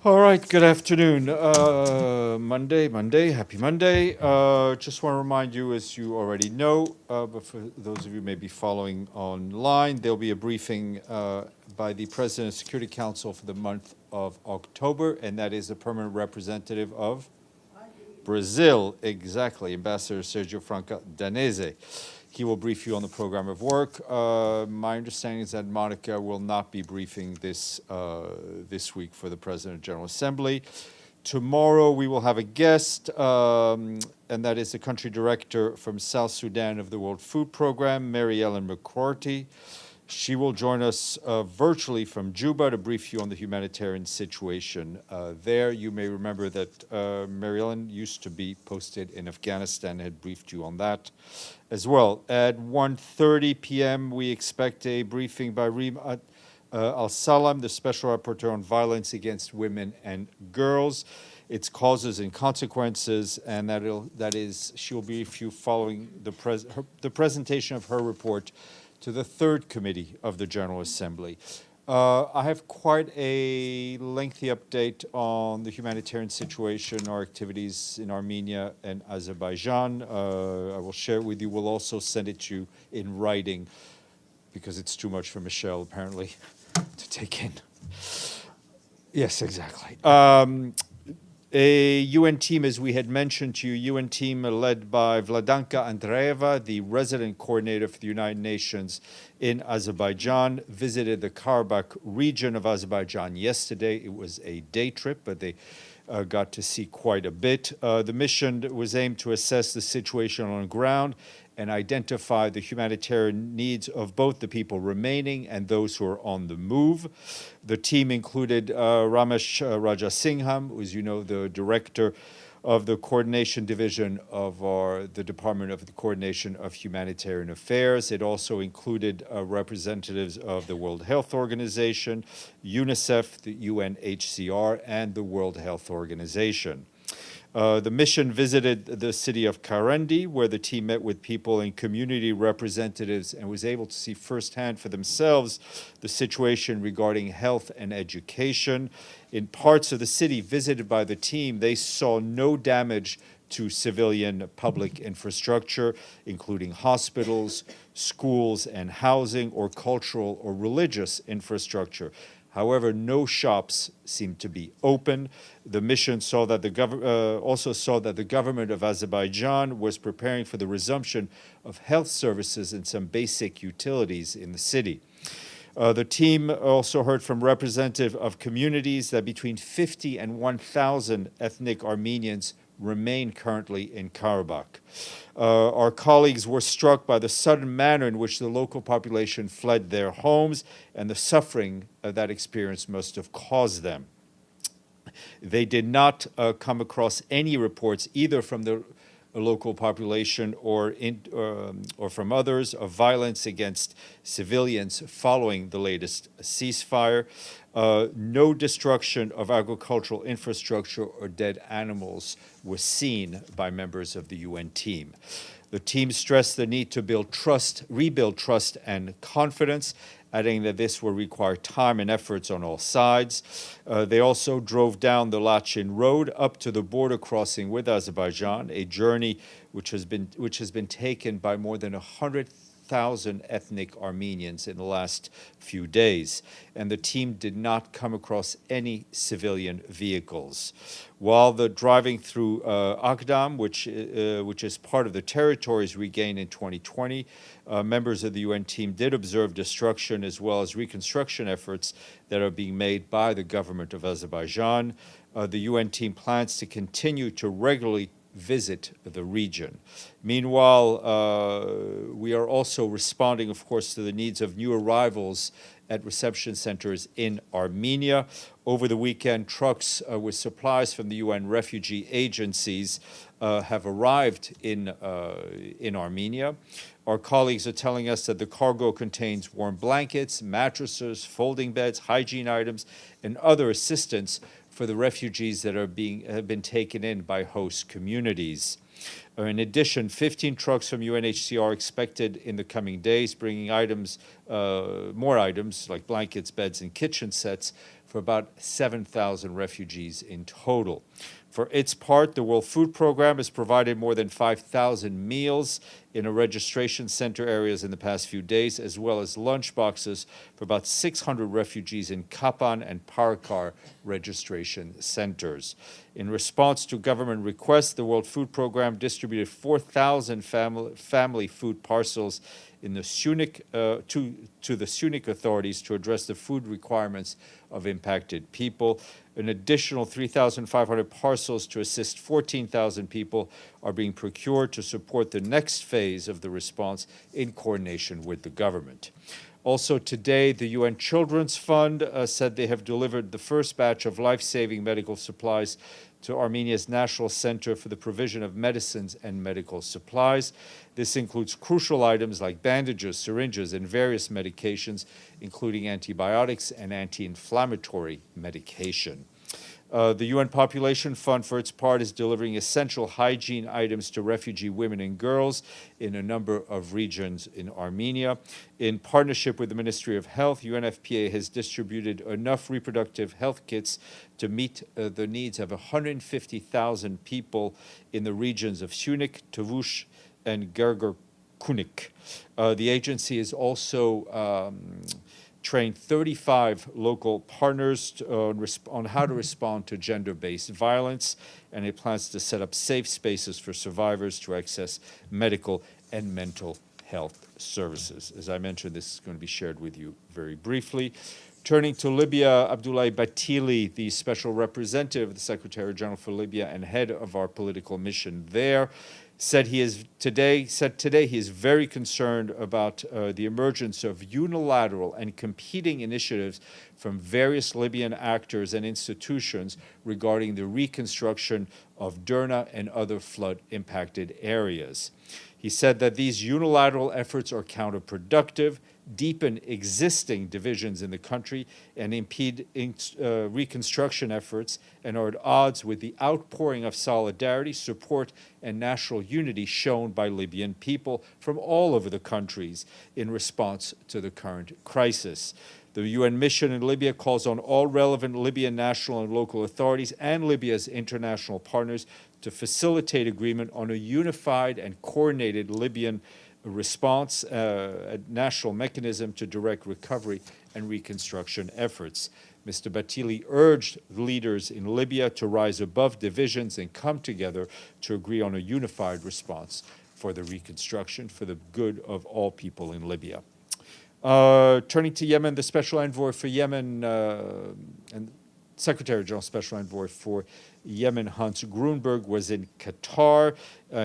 All right, good afternoon. Happy Monday. Just want to remind you, as you already know, but for those of you maybe following online, there'll be a briefing by the President of Security Council for the month of October, and that is the permanent representative of Brazil, exactly, Ambassador Sergio Franca Danese. He will brief you on the program of work. My understanding is that Monica will not be briefing this week for the President of the General Assembly. Tomorrow we will have a guest, and that is the country director from South Sudan of the World Food Program, Mary Ellen McCourty. She will join us virtually from Juba to brief you on the humanitarian situation there. You may remember that Mary Ellen used to be posted in Afghanistan and had briefed you on that as well. At 1:30 p.m., we expect a briefing by Reem Al-Salam, the Special Rapporteur on Violence Against Women and Girls, its causes and consequences, and that is, she'll brief you following the presentation of her report to the third committee of the General Assembly. I have quite a lengthy update on the humanitarian situation, our activities in Armenia and Azerbaijan. I will share it with you. We'll also send it to you in writing because it's too much for Michelle, apparently, to take in. Yes, exactly. A UN team, as we had mentioned to you, UN team led by Vladanka Andreeva, the resident coordinator for the United Nations in Azerbaijan, visited the Karabakh region of Azerbaijan yesterday. It was a day trip, but they got to see quite a bit. The mission was aimed to assess the situation on the ground and identify the humanitarian needs of both the people remaining and those who are on the move. The team included Ramesh Rajasingham, who, as you know, the director of the coordination division of the Department of the Coordination of Humanitarian Affairs. It also included representatives of the World Health Organization, UNICEF, the UNHCR, and the World Health Organization. The mission visited the city of Karendi, where the team met with people and community representatives and was able to see firsthand for themselves the situation regarding health and education. In parts of the city visited by the team, they saw no damage to civilian public infrastructure, including hospitals, schools, and housing, or cultural or religious infrastructure. However, no shops seemed to be open. The mission also saw that the government of Azerbaijan was preparing for the resumption of health services and some basic utilities in the city. The team also heard from representatives of communities that between 50 and 1,000 ethnic Armenians remain currently in Karabakh. Our colleagues were struck by the sudden manner in which the local population fled their homes and the suffering that experience must have caused them. They did not come across any reports either from the local population or from others of violence against civilians following the latest ceasefire. No destruction of agricultural infrastructure or dead animals was seen by members of the UN team. The team stressed the need to rebuild trust and confidence, adding that this will require time and efforts on all sides. They also drove down the Lachin Road up to the border crossing with Azerbaijan, a journey which has been taken by more than 100,000 ethnic Armenians in the last few days, and the team did not come across any civilian vehicles. While the driving through Agdam, which is part of the territories regained in 2020, members of the UN team did observe destruction as well as reconstruction efforts that are being made by the government of Azerbaijan. The UN team plans to continue to regularly visit the region. Meanwhile, we are also responding, of course, to the needs of new arrivals at reception centers in Armenia. Over the weekend, trucks with supplies from the UN refugee agencies have arrived in Armenia. Our colleagues are telling us that the cargo contains warm blankets, mattresses, folding beds, hygiene items, and other assistance for the refugees that have been taken in by host communities. In addition, 15 trucks from UNHCR are expected in the coming days, bringing more items like blankets, beds, and kitchen sets for about 7,000 refugees in total. For its part, the World Food Program has provided more than 5,000 meals in a registration center areas in the past few days, as well as lunch boxes for about 600 refugees in Kapan and Parakar registration centers. In response to government requests, the World Food Program distributed 4,000 family food parcels in the Syunik, to the Syunik authorities to address the food requirements of impacted people. An additional 3,500 parcels to assist 14,000 people are being procured to support the next phase of the response in coordination with the government. Also today, the UN Children's Fund said they have delivered the first batch of life-saving medical supplies to Armenia's National Center for the Provision of Medicines and Medical Supplies. This includes crucial items like bandages, syringes, and various medications, including antibiotics and anti-inflammatory medication. The UN Population Fund, for its part, is delivering essential hygiene items to refugee women and girls in a number of regions in Armenia. In partnership with the Ministry of Health, UNFPA has distributed enough reproductive health kits to meet the needs of 150,000 people in the regions of Syunik, Tavush, and Gergerkunik. The agency is also trained 35 local partners on how to respond to gender-based violence, and it plans to set up safe spaces for survivors to access medical and mental health services. As I mentioned, this is going to be shared with you very briefly. Turning to Libya, Abdoulaye Bathily, the special representative of the Secretary General for Libya and head of our political mission there, said today he is very concerned about the emergence of unilateral and competing initiatives from various Libyan actors and institutions regarding the reconstruction of Derna and other flood-impacted areas. He said that these unilateral efforts are counterproductive, deepen existing divisions in the country, and impede reconstruction efforts, and are at odds with the outpouring of solidarity, support, and national unity shown by Libyan people from all over the countries in response to the current crisis. The UN mission in Libya calls on all relevant Libyan national and local authorities and Libya's international partners to facilitate agreement on a unified and coordinated Libyan response, a national mechanism to direct recovery and reconstruction efforts. Mr. Bathily urged leaders in Libya to rise above divisions and come together to agree on a unified response for the reconstruction for the good of all people in Libya. Turning to Yemen, the Special Envoy for Yemen and Secretary General Special Envoy for Yemen, Hans Grunberg, was in Qatar.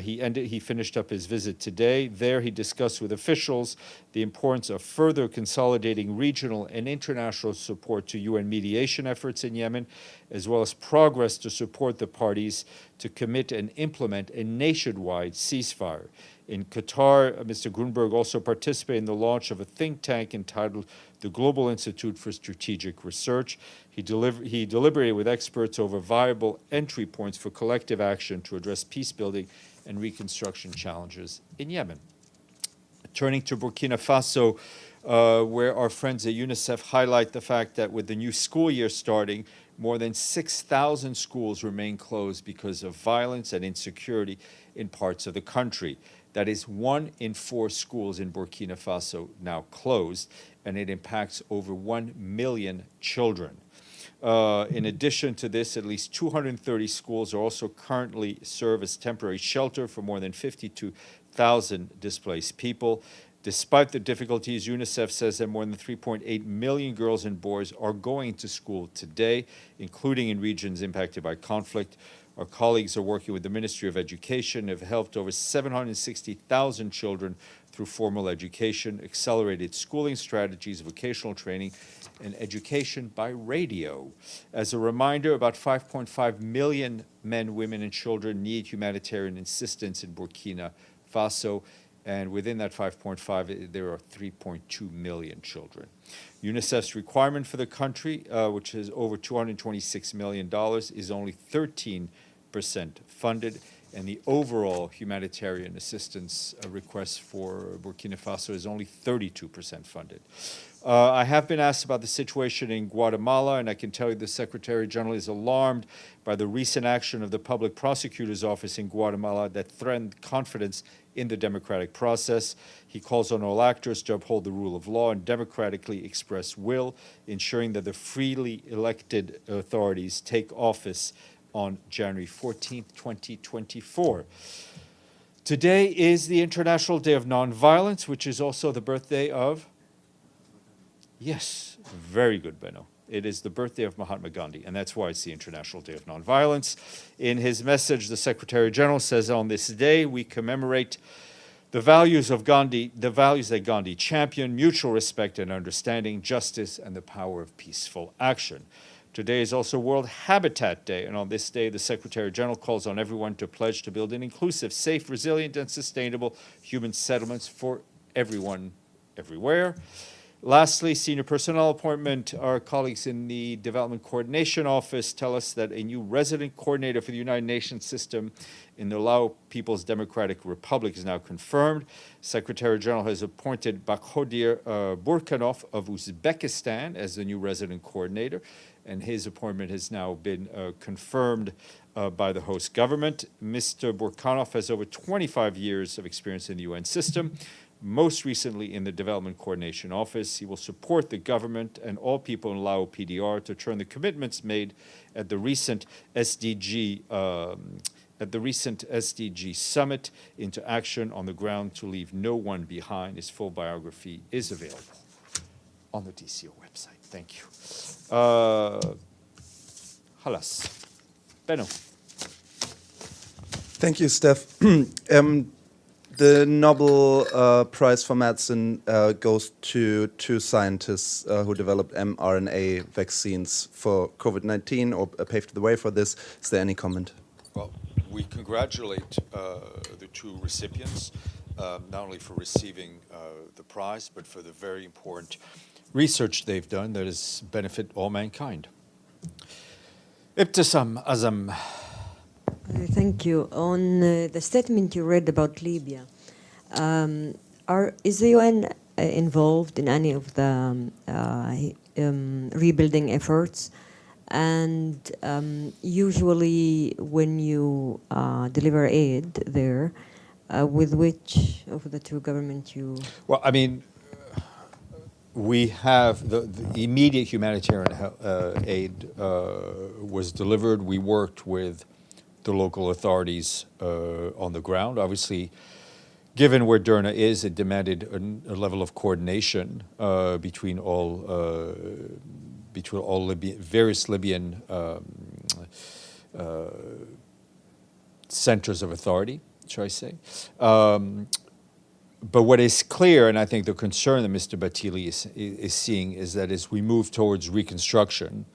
He finished up his visit today. There he discussed with officials the importance of further consolidating regional and international support to UN mediation efforts in Yemen, as well as progress to support the parties to commit and implement a nationwide ceasefire. In Qatar, Mr. Grunberg also participated in the launch of a think tank entitled the Global Institute for Strategic Research. He deliberated with experts over viable entry points for collective action to address peace-building and reconstruction challenges in Yemen. Turning to Burkina Faso, where our friends at UNICEF highlight the fact that with the new school year starting, more than 6,000 schools remain closed because of violence and insecurity in parts of the country. That is 1 in 4 schools in Burkina Faso now closed, and it impacts over 1 million children. In addition to this, at least 230 schools are also currently serve as temporary shelter for more than 52,000 displaced people. Despite the difficulties, UNICEF says that more than 3.8 million girls and boys are going to school today, including in regions impacted by conflict. Our colleagues are working with the Ministry of Education, have helped over 760,000 children through formal education, accelerated schooling strategies, vocational training, and education by radio. As a reminder, about 5.5 million men, women, and children need humanitarian assistance in Burkina Faso, and within that 5.5, there are 3.2 million children. UNICEF's requirement for the country, which is over $226 million, is only 13% funded, and the overall humanitarian assistance request for Burkina Faso is only 32% funded. I have been asked about the situation in Guatemala, and I can tell you the Secretary General is alarmed by the recent action of the Public Prosecutor's Office in Guatemala that threatened confidence in the democratic process. He calls on all actors to uphold the rule of law and democratically express will, ensuring that the freely elected authorities take office on January 14th, 2024. Today is the International Day of Nonviolence, which is also the birthday of... Yes, very good, Benno. It is the birthday of Mahatma Gandhi, and that's why it's the International Day of Nonviolence. In his message, the Secretary General says, on this day, we commemorate the values of Gandhi, the values that Gandhi championed: mutual respect and understanding, justice, and the power of peaceful action. Today is also World Habitat Day, and on this day, the Secretary General calls on everyone to pledge to build an inclusive, safe, resilient, and sustainable human settlements for everyone, everywhere. Lastly, senior personnel appointment. Our colleagues in the Development Coordination Office tell us that a new resident coordinator for the United Nations system in the Lao People's Democratic Republic is now confirmed. Secretary General has appointed Bakhodier Burkanov of Uzbekistan as the new resident coordinator, and his appointment has now been confirmed by the host government. Mr. Burkanov has over 25 years of experience in the UN system, most recently in the Development Coordination Office. He will support the government and all people in Lao PDR to turn the commitments made at the recent SDG summit into action on the ground to leave no one behind. His full biography is available on the DCO website. Thank you. Halas. Benno. Thank you, Steph. The Nobel Prize for Medicine goes to two scientists who developed mRNA vaccines for COVID-19 or paved the way for this. Is there any comment? Well, we congratulate the two recipients, not only for receiving the prize, but for the very important research they've done that has benefited all mankind. Ibtisam Azam. Thank you. On the statement you read about Libya, is the UN involved in any of the rebuilding efforts? And usually when you deliver aid there, with which of the two governments you... Well, I mean, we have the immediate humanitarian aid was delivered. We worked with the local authorities on the ground. Obviously, given where Derna is, it demanded a level of coordination between all various Libyan centers of authority, shall I say. But what is clear, and I think the concern that Mr. Batili is seeing, is that as we move towards reconstruction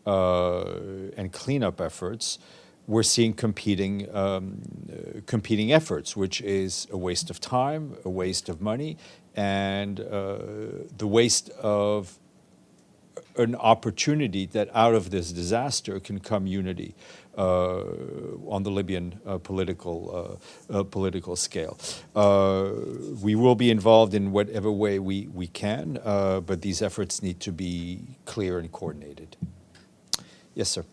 and cleanup efforts, we're seeing competing efforts, which is a waste of time, a waste of money, and the waste of an opportunity that out of this disaster can come unity on the Libyan political scale. We will be involved in whatever way we can, but these efforts need to be clear and coordinated. Yes, sir.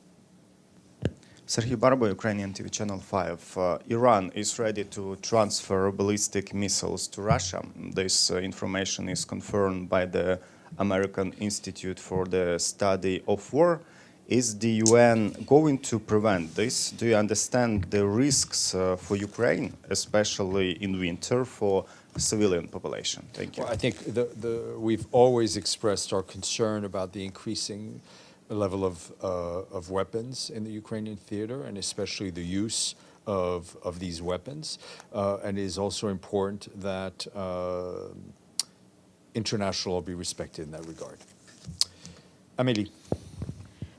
Serhiy Barbo, Ukrainian TV Channel 5. Iran is ready to transfer ballistic missiles to Russia. This information is confirmed by the American Institute for the Study of War. Is the UN going to prevent this? Do you understand the risks for Ukraine, especially in winter, for civilian population? Thank you. Well, I think we've always expressed our concern about the increasing level of weapons in the Ukrainian theater, and especially the use of these weapons. And it is also important that international law be respected in that regard. Amélie.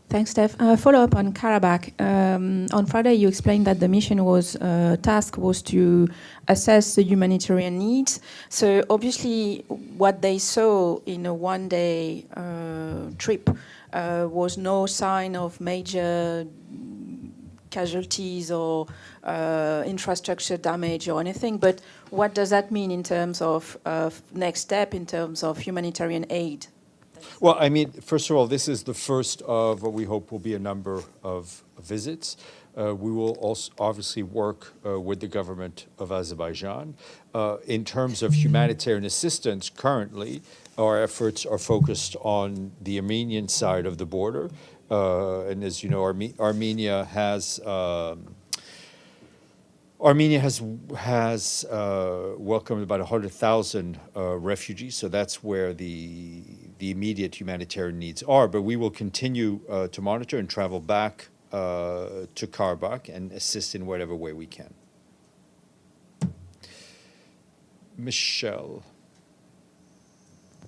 Thanks, Steph. Follow up on Karabakh. On Friday, you explained that the mission task was to assess the humanitarian needs. So obviously, what they saw in a one-day trip was no sign of major casualties or infrastructure damage or anything, but what does that mean in terms of next step, in terms of humanitarian aid? Well, I mean, first of all, this is the first of what we hope will be a number of visits. We will also obviously work with the government of Azerbaijan. In terms of humanitarian assistance, currently, our efforts are focused on the Armenian side of the border. And as you know, Armenia has welcomed about 100,000 refugees, so that's where the immediate humanitarian needs are. But we will continue to monitor and travel back to Karabakh and assist in whatever way we can. Michelle.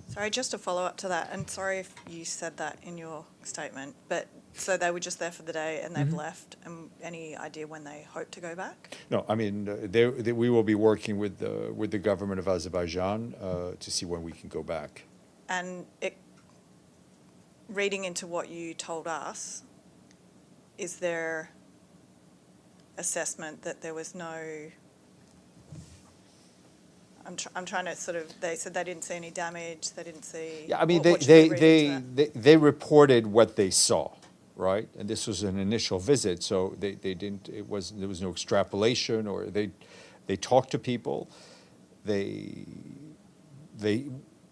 Sorry, just to follow up to that, and sorry if you said that in your statement, but so they were just there for the day and they've left, and any idea when they hope to go back? No, I mean, we will be working with the government of Azerbaijan to see when we can go back. And reading into what you told us, is there assessment that there was no... I'm trying to sort of... They said they didn't see any damage, they didn't see... Yeah, I mean, what should we read into that? they reported what they saw, right? And this was an initial visit, so there was no extrapolation, or they talked to people.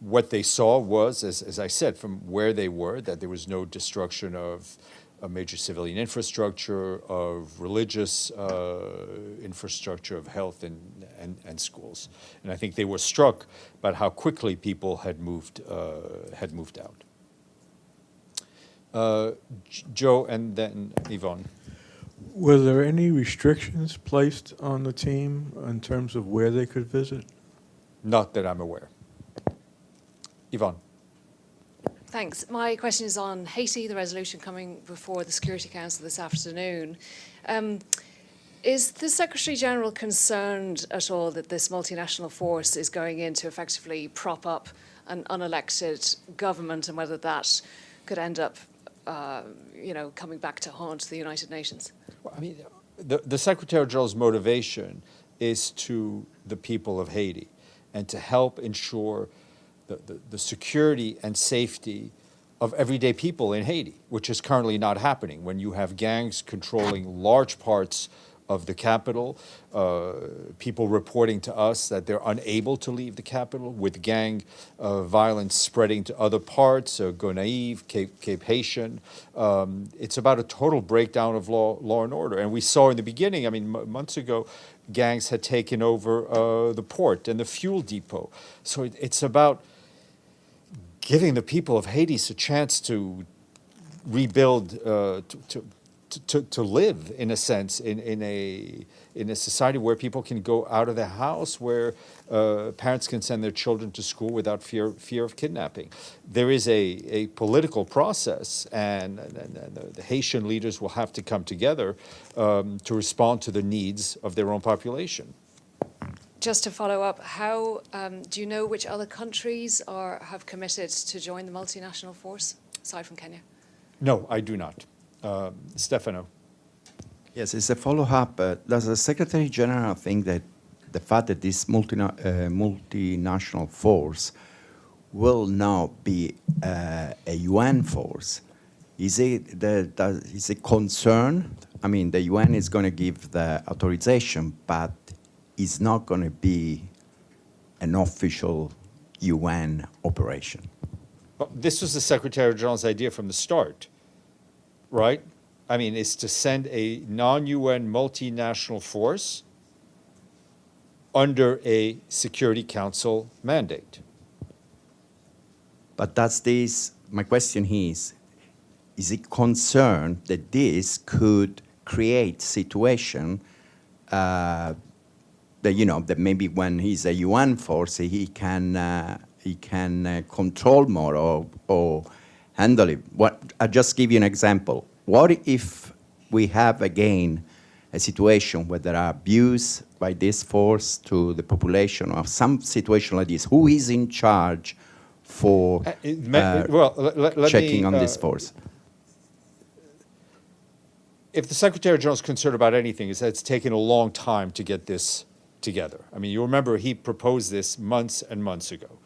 What they saw was, as I said, from where they were, that there was no destruction of a major civilian infrastructure, of religious infrastructure, of health and schools. And I think they were struck by how quickly people had moved out. Joe and then Yvonne. Were there any restrictions placed on the team in terms of where they could visit? Not that I'm aware. Yvonne. Thanks. My question is on Haiti, the resolution coming before the Security Council this afternoon. Is the Secretary-General concerned at all that this multinational force is going in to effectively prop up an unelected government, and whether that could end up, coming back to haunt the United Nations? Well, I mean, the Secretary-General's motivation is to the people of Haiti and to help ensure the security and safety of everyday people in Haiti, which is currently not happening. When you have gangs controlling large parts of the capital, people reporting to us that they're unable to leave the capital, with gang violence spreading to other parts, Gonaïves, Cape Haitian. It's about a total breakdown of law and order. And we saw in the beginning, I mean, months ago, gangs had taken over the port and the fuel depot. So it's about giving the people of Haiti a chance to rebuild, to live, in a sense, in a society where people can go out of their house, where parents can send their children to school without fear of kidnapping. There is a political process, and the Haitian leaders will have to come together to respond to the needs of their own population. Just to follow up, how do you know which other countries have committed to join the multinational force, aside from Kenya? No, I do not. Stefano. Yes, it's a follow-up. Does the Secretary General think that the fact that this multinational force will now be a UN force, is it concern? I mean, the UN is going to give the authorization, but it's not going to be an official UN operation. Well, this was the Secretary General's idea from the start, right? I mean, it's to send a non-UN multinational force under a Security Council mandate. But my question is it concerned that this could create situation that maybe when he's a UN force, he can control more or handle it? I'll just give you an example. What if we have again a situation where there are abuse by this force to the population, or some situation like this? Who is in charge for let checking me, on this force? if the Secretary General is concerned about anything, is that it's taken a long time to get this together. I mean, you remember he proposed this months and months ago.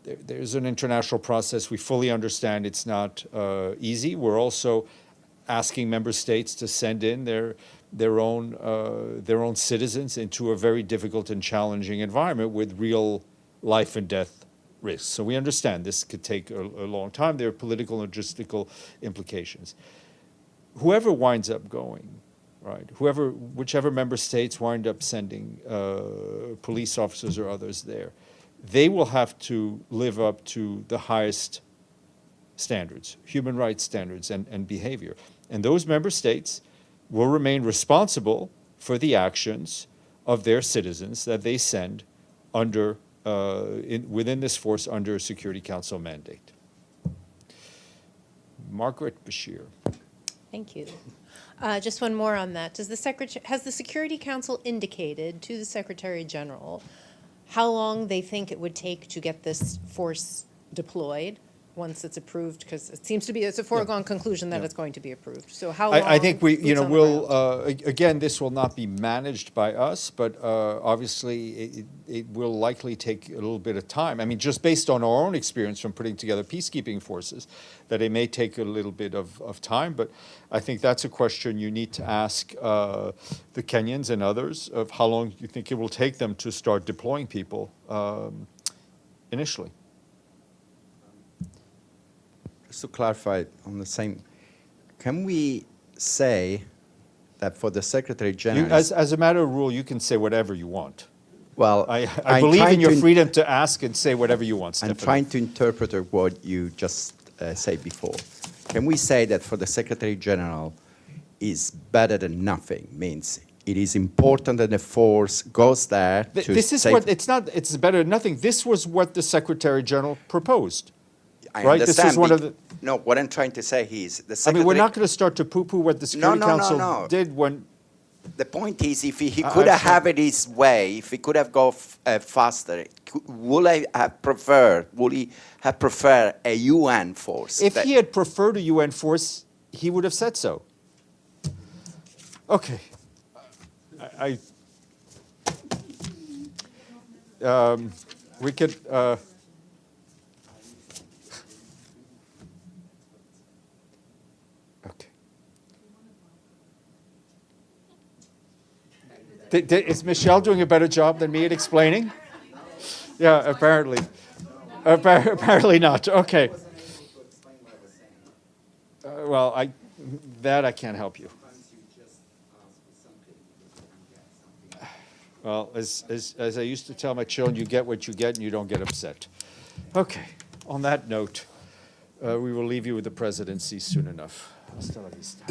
There's an international process. We fully understand it's not easy. We're also asking member states to send in their own citizens into a very difficult and challenging environment with real life and death risks. So we understand this could take a long time. There are political and logistical implications. Whoever winds up going, right? Whichever member states wind up sending police officers or others there, they will have to live up to the highest standards, human rights standards and behavior. And those member states will remain responsible for the actions of their citizens that they send under within this force under a Security Council mandate. Margaret Bashir. Thank you. Just one more on that. Has the Security Council indicated to the Secretary General how long they think it would take to get this force deployed once it's approved? Because it seems to be, it's a foregone conclusion that it's going to be approved. So how long? I think we, boots on the will, ground? again, this will not be managed by us, but obviously it will likely take a little bit of time. I mean, just based on our own experience from putting together peacekeeping forces, that it may take a little bit of time, but I think that's a question you need to ask the Kenyans and others of how long you think it will take them to start deploying people initially. Just to clarify on the same, can we say that for the Secretary General? As a matter of rule, you can say whatever you want. Well, I I'm believe trying in your to freedom to ask and say whatever you want, I'm Stéphane. trying to interpret what you just said before. Can we say that for the Secretary General is better than nothing, means it is important that the force goes there to This is what, it's better than nothing. This was what the Secretary General proposed. I right? This is understand. one of the- No, what I'm trying to say is the I Secretary... mean, we're not going to start to poo-poo what the Security Council did when... The point is, if he I- could I- have it his way, if he could have gone faster, would he have preferred a UN force? If he had preferred a UN force, he would have said so. Okay. We could... Is Michelle doing a better job than me at explaining? Yeah, apparently. Apparently not. Okay. Well, I can't help you. Well, as I used to tell my children, you get what you get and you don't get upset. Okay. On that note, we will leave you with the presidency soon enough. Hasta la vista.